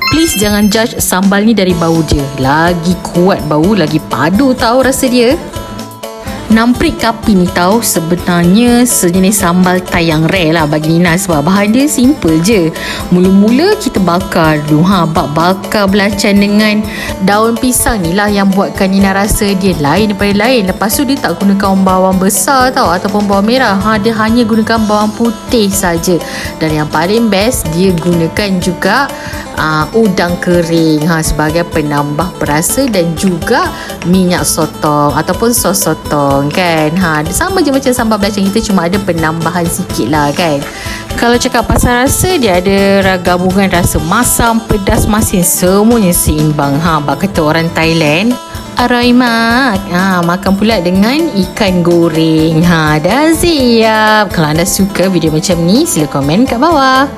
Please jangan judge sambal ni dari bau je. Lagi kuat bau, lagi padu tahu rasa dia. Namprik kapi ni tahu sebenarnya sejenis sambal Thai yang rare lah bagi Nina, sebab bahan dia simple je. Mula-mula kita bakar dulu. Bakar belacan dengan daun pisang ni lah yang buatkan Nina rasa dia lain daripada lain. Lepas tu dia tak gunakan bawang besar tau ataupun bawang merah. Dia hanya gunakan bawang putih saja. Dan yang paling best, dia gunakan juga udang kering sebagai penambah perasa dan juga minyak sotong ataupun sos sotong kan. Sama je macam sambal belacan kita, cuma ada penambahan sikit lah kan. Kalau cakap pasal rasa, dia ada gabungan rasa masam, pedas, masin, semuanya seimbang. Bak kata orang Thailand, Aroy mak, makan pula dengan ikan goreng. Dah siap. Kalau anda suka video macam ni, sila komen kat bawah.